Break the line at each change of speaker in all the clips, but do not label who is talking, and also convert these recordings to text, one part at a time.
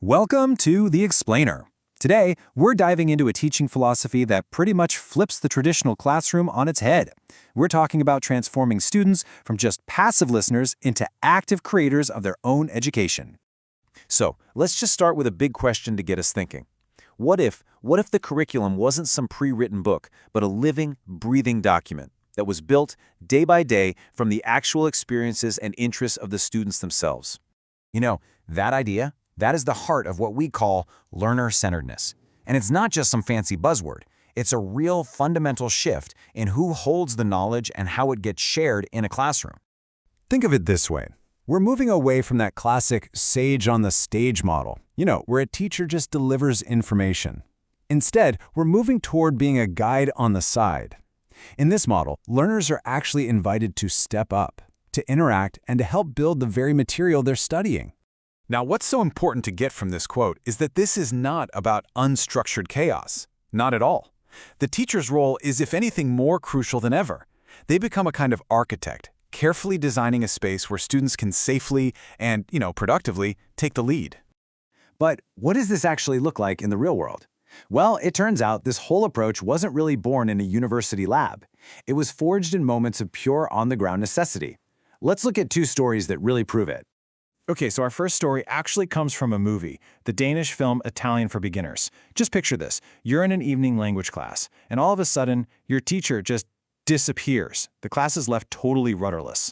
Welcome to The Explainer. Today, we're diving into a teaching philosophy that pretty much flips the traditional classroom on its head. We're talking about transforming students from just passive listeners into active creators of their own education. So, let's just start with a big question to get us thinking. What if the curriculum wasn't some pre-written book, but a living, breathing document that was built day by day from the actual experiences and interests of the students themselves? You know, that idea? That is the heart of what we call learner-centeredness. And it's not just some fancy buzzword. It's a real fundamental shift in who holds the knowledge and how it gets shared in a classroom.
Think of it this way. We're moving away from that classic sage on the stage model, where a teacher just delivers information. Instead, we're moving toward being a guide on the side. In this model, learners are actually invited to step up, to interact, and to help build the very material they're studying.
Now, what's so important to get from this quote is that this is not about unstructured chaos. Not at all. The teacher's role is, if anything, more crucial than ever. They become a kind of architect, carefully designing a space where students can safely and, productively take the lead.
But what does this actually look like in the real world? Well, it turns out this whole approach wasn't really born in a university lab. It was forged in moments of pure on-the-ground necessity. Let's look at two stories that really prove it.
Okay, so our first story actually comes from a movie, the Danish film Italian for Beginners. Just picture this. You're in an evening language class, and all of a sudden, your teacher just disappears. The class is left totally rudderless.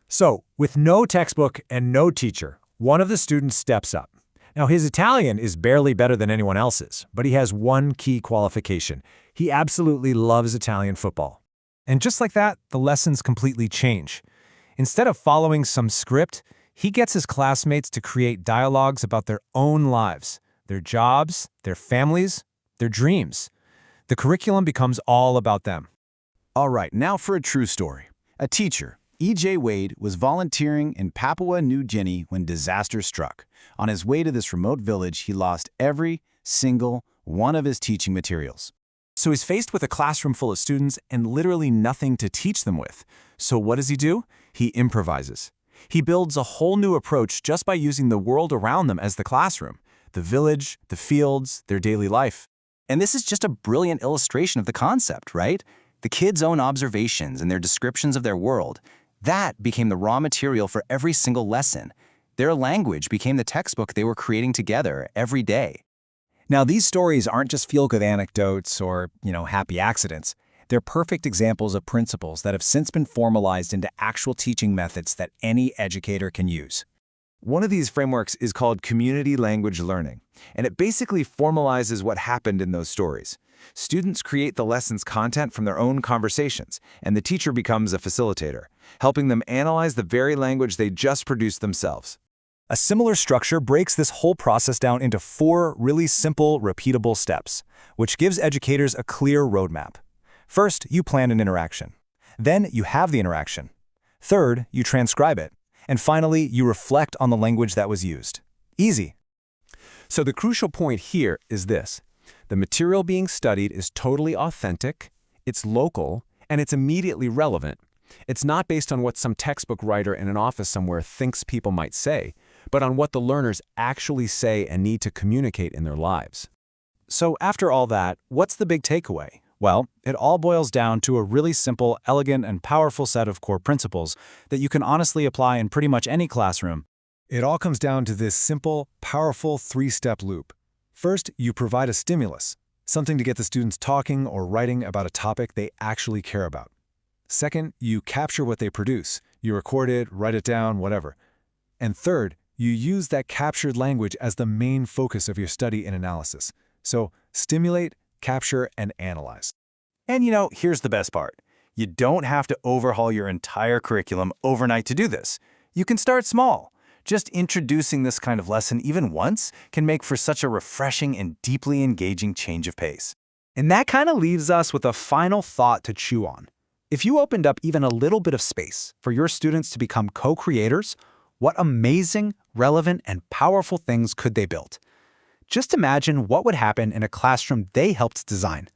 So, with no textbook and no teacher, one of the students steps up. Now, his Italian is barely better than anyone else's, but he has one key qualification. He absolutely loves Italian football.
And just like that, the lessons completely change. Instead of following some script, he gets his classmates to create dialogues about their own lives, their jobs, their families, their dreams. The curriculum becomes all about them.
All right, now for a true story. A teacher, E.J. Wade, was volunteering in Papua New Guinea when disaster struck. On his way to this remote village, he lost every single one of his teaching materials.
So he's faced with a classroom full of students and literally nothing to teach them with. So what does he do? He improvises. He builds a whole new approach just by using the world around them as the classroom, the village, the fields, their daily life.
And this is just a brilliant illustration of the concept, right? The kids' own observations and their descriptions of their world, that became the raw material for every single lesson. Their language became the textbook they were creating together every day.
Now, these stories aren't just feel-good anecdotes or, happy accidents. They're perfect examples of principles that have since been formalized into actual teaching methods that any educator can use.
One of these frameworks is called community language learning, and it basically formalizes what happened in those stories. Students create the lesson's content from their own conversations, and the teacher becomes a facilitator, helping them analyze the very language they just produced themselves.
A similar structure breaks this whole process down into 4 really simple, repeatable steps, which gives educators a clear roadmap. First, you plan an interaction. Then, you have the interaction. Third, you transcribe it. And finally, you reflect on the language that was used. Easy.
So the crucial point here is this. The material being studied is totally authentic, it's local, and it's immediately relevant. It's not based on what some textbook writer in an office somewhere thinks people might say, but on what the learners actually say and need to communicate in their lives.
So after all that, what's the big takeaway? Well, it all boils down to a really simple, elegant, and powerful set of core principles that you can honestly apply in pretty much any classroom.
It all comes down to this simple, powerful 3-step loop. First, you provide a stimulus, something to get the students talking or writing about a topic they actually care about. Second, you capture what they produce. You record it, write it down, whatever. And third, you use that captured language as the main focus of your study and analysis. So, stimulate, capture, and analyze.
And here's the best part. You don't have to overhaul your entire curriculum overnight to do this. You can start small. Just introducing this kind of lesson even once can make for such a refreshing and deeply engaging change of pace.
And that kind of leaves us with a final thought to chew on. If you opened up even a little bit of space for your students to become co-creators, what amazing, relevant, and powerful things could they build? Just imagine what would happen in a classroom they helped design.